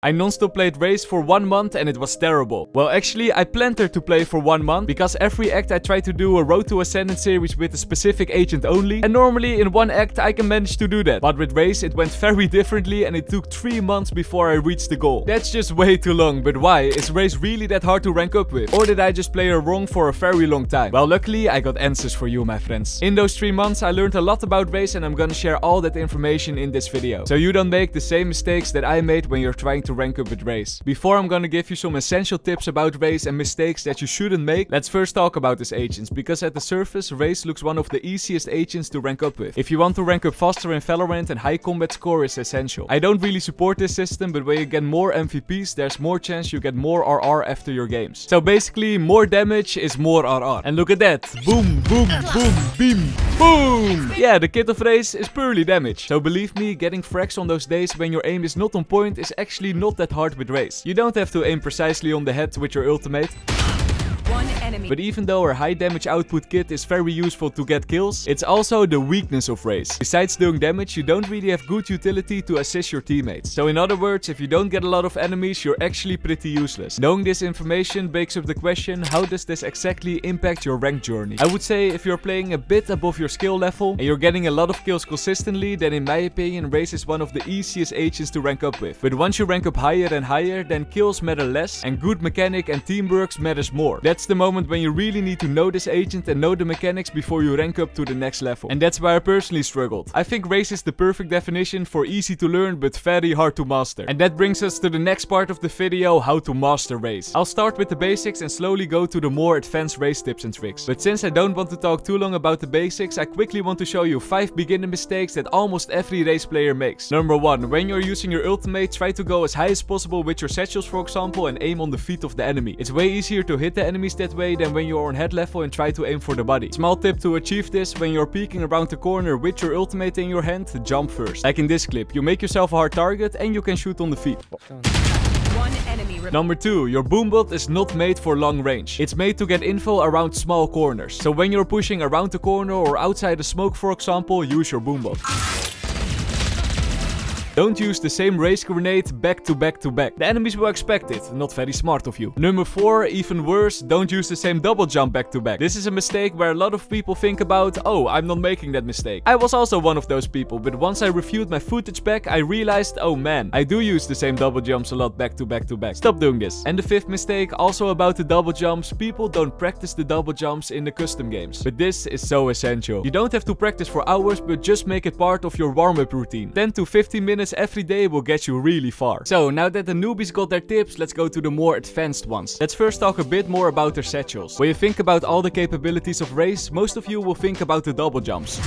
I non-stop played Raze for 1 month and it was terrible. Well, actually, I planned her to play for 1 month because every act I try to do a Road to Ascendant series with a specific agent only, and normally in 1 act I can manage to do that. But with Raze it went very differently and it took 3 months before I reached the goal. That's just way too long, but why? Is Raze really that hard to rank up with? Or did I just play her wrong for a very long time? Well, luckily I got answers for you, my friends. In those 3 months I learned a lot about Raze and I'm gonna share all that information in this video, so you don't make the same mistakes that I made when you're trying to rank up with Raze. Before I'm gonna give you some essential tips about Raze and mistakes that you shouldn't make, let's first talk about his agents, because at the surface Raze looks one of the easiest agents to rank up with. If you want to rank up faster in Valorant, and high combat score is essential. I don't really support this system, but when you get more MVPs, there's more chance you get more RR after your games. So basically, more damage is more RR. And look at that. Boom, boom, boom, beam, boom! Yeah, the kit of Raze is purely damage. So believe me, getting frags on those days when your aim is not on point is actually not that hard with Raze. You don't have to aim precisely on the head with your ultimate. But even though her high damage output kit is very useful to get kills, it's also the weakness of Raze. Besides doing damage, you don't really have good utility to assist your teammates. So in other words, if you don't get a lot of enemies, you're actually pretty useless. Knowing this information begs up the question, how does this exactly impact your rank journey? I would say if you're playing a bit above your skill level and you're getting a lot of kills consistently, then in my opinion Raze is one of the easiest agents to rank up with. But once you rank up higher and higher, then kills matter less and good mechanic and teamwork matters more. That's the moment when you really need to know this agent and know the mechanics before you rank up to the next level. And that's where I personally struggled. I think Raze is the perfect definition for easy to learn but very hard to master. And that brings us to the next part of the video, how to master Raze. I'll start with the basics and slowly go to the more advanced Raze tips and tricks. But since I don't want to talk too long about the basics, I quickly want to show you 5 beginner mistakes that almost every Raze player makes. Number 1, when you're using your ultimate, try to go as high as possible with your satchels, for example, and aim on the feet of the enemy. It's way easier to hit the enemies that way than when you're on head level and try to aim for the body. Small tip to achieve this: when you're peeking around the corner with your ultimate in your hand, jump first. Like in this clip, you make yourself a hard target and you can shoot on the feet. Number 2, your boombot is not made for long range. It's made to get info around small corners. So when you're pushing around the corner or outside the smoke, for example, use your boombot. Don't use the same Raze grenade back to back to back. The enemies will expect it. Not very smart of you. Number 4, even worse, don't use the same double jump back to back. This is a mistake where a lot of people think about, oh, I'm not making that mistake. I was also one of those people, but once I reviewed my footage back, I realized, oh man, I do use the same double jumps a lot back to back to back. Stop doing this. And the 5th mistake, also about the double jumps, people don't practice the double jumps in the custom games. But this is so essential. You don't have to practice for hours, but just make it part of your warm-up routine. 10 to 15 minutes every day will get you really far. So now that the newbies got their tips, let's go to the more advanced ones. Let's first talk a bit more about their satchels. When you think about all the capabilities of Raze, most of you will think about the double jumps.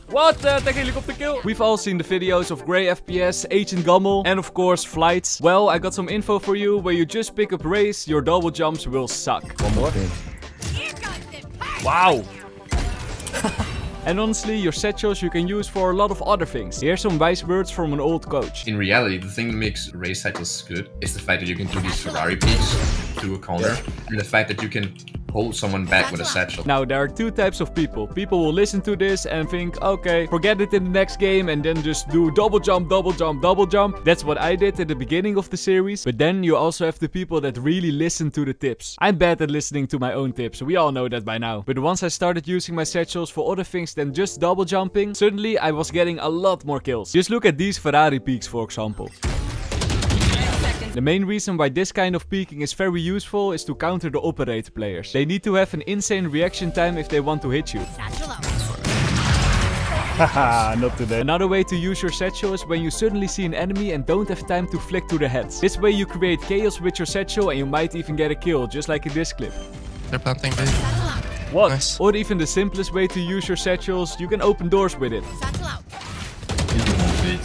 What? Tech helicopter kill? We've all seen the videos of Grey FPS, Agent Gummel, and of course flights. Well, I got some info for you. When you just pick up Raze, your double jumps will suck. One more. Wow. And honestly, your satchels you can use for a lot of other things. Here's some wise words from an old coach. In reality, the thing that makes Raze satchels good is the fact that you can do these Ferrari peaks to a corner, and the fact that you can hold someone back with a satchel. Now, there are 2 types of people. People will listen to this and think, okay, forget it in the next game and then just do double jump, double jump, double jump. That's what I did at the beginning of the series. But then you also have the people that really listen to the tips. I'm bad at listening to my own tips. We all know that by now. But once I started using my satchels for other things than just double jumping, suddenly I was getting a lot more kills. Just look at these Ferrari peaks, for example. The main reason why this kind of peeking is very useful is to counter the operator players. They need to have an insane reaction time if they want to hit you. Haha, not today. Another way to use your satchel is when you suddenly see an enemy and don't have time to flick to the heads. This way you create chaos with your satchel and you might even get a kill, just like in this clip. They're planting B. What? Nice. Or even the simplest way to use your satchels, you can open doors with it.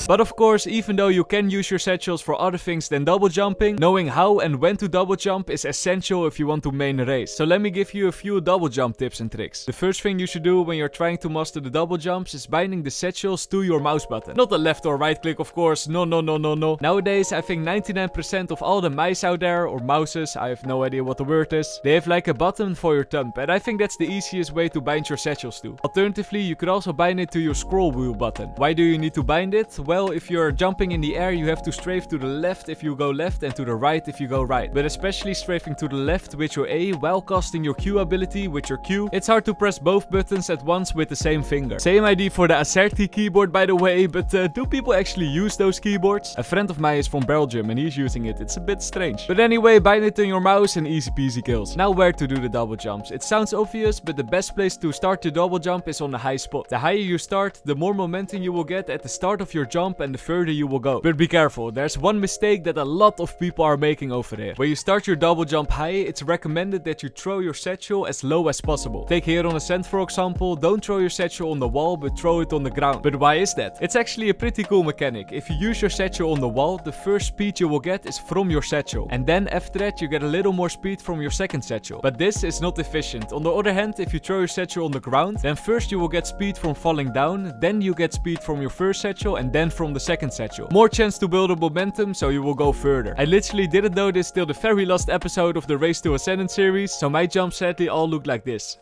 But of course, even though you can use your satchels for other things than double jumping, knowing how and when to double jump is essential if you want to main Raze. So let me give you a few double jump tips and tricks. The first thing you should do when you're trying to master the double jumps is binding the satchels to your mouse button. Not the left or right click, of course. No. Nowadays, I think 99% of all the mice out there, or mouses, I have no idea what the word is, they have like a button for your thumb. And I think that's the easiest way to bind your satchels to. Alternatively, you could also bind it to your scroll wheel button. Why do you need to bind it? Well, if you're jumping in the air, you have to strafe to the left if you go left and to the right if you go right. But especially strafing to the left with your A while casting your Q ability with your Q, it's hard to press both buttons at once with the same finger. Same idea for the Acerti keyboard, by the way, but do people actually use those keyboards? A friend of mine is from Belgium and he's using it. It's a bit strange. But anyway, bind it on your mouse and easy peasy kills. Now where to do the double jumps. It sounds obvious, but the best place to start the double jump is on the high spot. The higher you start, the more momentum you will get at the start of your jump and the further you will go. But be careful, there's one mistake that a lot of people are making over here. When you start your double jump high, it's recommended that you throw your satchel as low as possible. Take here on ascent for example, don't throw your satchel on the wall but throw it on the ground. But why is that? It's actually a pretty cool mechanic. If you use your satchel on the wall, the first speed you will get is from your satchel. And then after that you get a little more speed from your second satchel. But this is not efficient. On the other hand, if you throw your satchel on the ground, then first you will get speed from falling down, then you get speed from your first satchel and then from the second satchel. More chance to build up momentum, so you will go further. I literally didn't know this till the very last episode of the Race to Ascendant series, so my jumps sadly all look like this.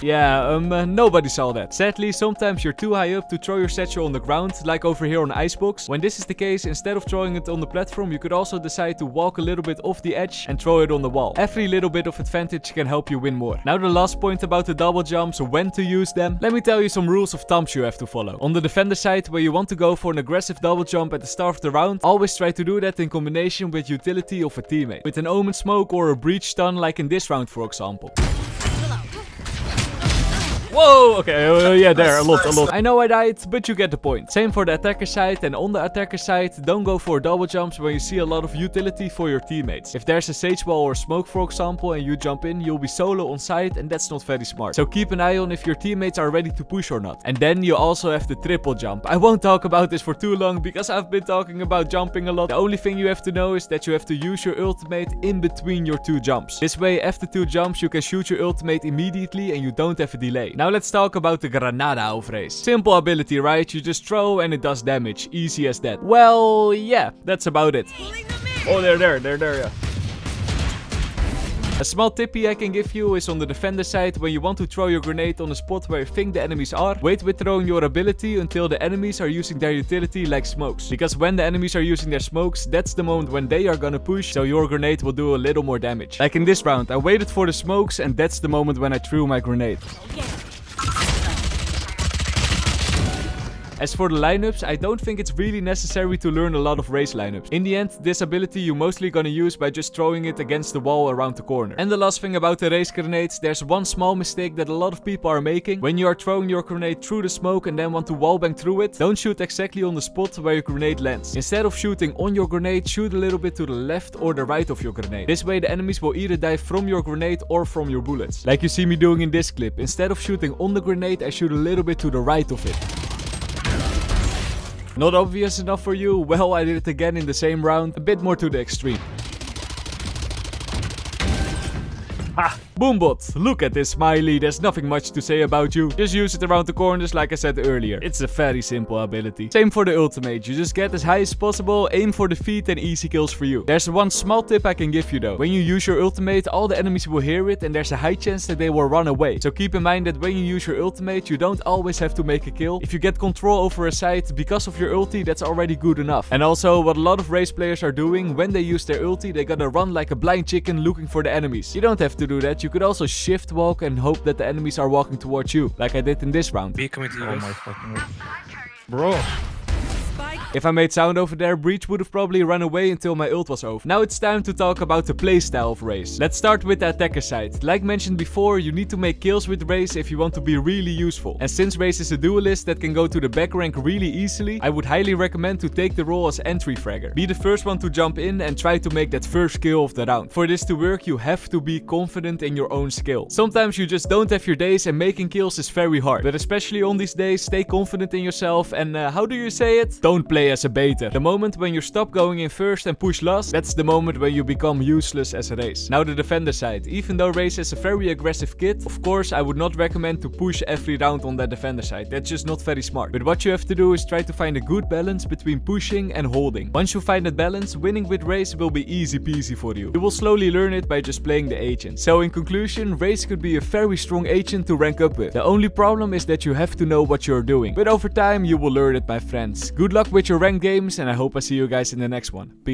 Yeah, nobody saw that. Sadly, sometimes you're too high up to throw your satchel on the ground, like over here on Icebox. When this is the case, instead of throwing it on the platform, you could also decide to walk a little bit off the edge and throw it on the wall. Every little bit of advantage can help you win more. Now the last point about the double jumps, when to use them. Let me tell you some rules of thumbs you have to follow. On the defender side, where you want to go for an aggressive double jump at the start of the round, always try to do that in combination with utility of a teammate. With an Omen Smoke or a Breach Stun like in this round for example. Whoa, okay, yeah, there, a lot. I know I died, but you get the point. Same for the attacker side, and on the attacker side, don't go for double jumps when you see a lot of utility for your teammates. If there's a sage wall or smoke, for example, and you jump in, you'll be solo on site, and that's not very smart. So keep an eye on if your teammates are ready to push or not. And then you also have the triple jump. I won't talk about this for too long, because I've been talking about jumping a lot. The only thing you have to know is that you have to use your ultimate in between your two jumps. This way, after two jumps, you can shoot your ultimate immediately, and you don't have a delay. Now let's talk about the Granada of Raze. Simple ability, right? You just throw and it does damage. Easy as that. Well, yeah, that's about it. Oh, they're there, yeah. A small tippy I can give you is on the defender side, when you want to throw your grenade on a spot where you think the enemies are, wait with throwing your ability until the enemies are using their utility like smokes. Because when the enemies are using their smokes, that's the moment when they are gonna push, so your grenade will do a little more damage. Like in this round, I waited for the smokes and that's the moment when I threw my grenade. As for the lineups, I don't think it's really necessary to learn a lot of Raze lineups. In the end, this ability you're mostly gonna use by just throwing it against the wall around the corner. And the last thing about the Raze grenades, there's one small mistake that a lot of people are making. When you are throwing your grenade through the smoke and then want to wallbang through it, don't shoot exactly on the spot where your grenade lands. Instead of shooting on your grenade, shoot a little bit to the left or the right of your grenade. This way the enemies will either die from your grenade or from your bullets. Like you see me doing in this clip. Instead of shooting on the grenade, I shoot a little bit to the right of it. Not obvious enough for you? Well, I did it again in the same round, a bit more to the extreme. Ha! Boombot, look at this smiley, there's nothing much to say about you. Just use it around the corners like I said earlier. It's a very simple ability. Same for the ultimate, you just get as high as possible, aim for the feet and easy kills for you. There's one small tip I can give you though. When you use your ultimate, all the enemies will hear it and there's a high chance that they will run away. So keep in mind that when you use your ultimate, you don't always have to make a kill. If you get control over a site because of your ulti, that's already good enough. And also, what a lot of Raze players are doing, when they use their ulti, they gotta run like a blind chicken looking for the enemies. You don't have to do that. You could also shift walk and hope that the enemies are walking towards you, like I did in this round. Be coming to you. Oh my fucking god. Bro. If I made sound over there, Breach would have probably run away until my ult was over. Now it's time to talk about the playstyle of Raze. Let's start with the attacker side. Like mentioned before, you need to make kills with Raze if you want to be really useful. And since Raze is a duelist that can go to the back rank really easily, I would highly recommend to take the role as entry fragger. Be the first one to jump in and try to make that first kill of the round. For this to work, you have to be confident in your own skill. Sometimes you just don't have your days and making kills is very hard. But especially on these days, stay confident in yourself and how do you say it? Don't play play as a baiter. The moment when you stop going in first and push last, that's the moment when you become useless as a Raze. Now the defender side. Even though Raze is a very aggressive kid, of course I would not recommend to push every round on that defender side. That's just not very smart. But what you have to do is try to find a good balance between pushing and holding. Once you find that balance, winning with Raze will be easy peasy for you. You will slowly learn it by just playing the agent. So in conclusion, Raze could be a very strong agent to rank up with. The only problem is that you have to know what you're doing. But over time you will learn it, my friends. Good luck with your ranked games and I hope I see you guys in the next one. Peace.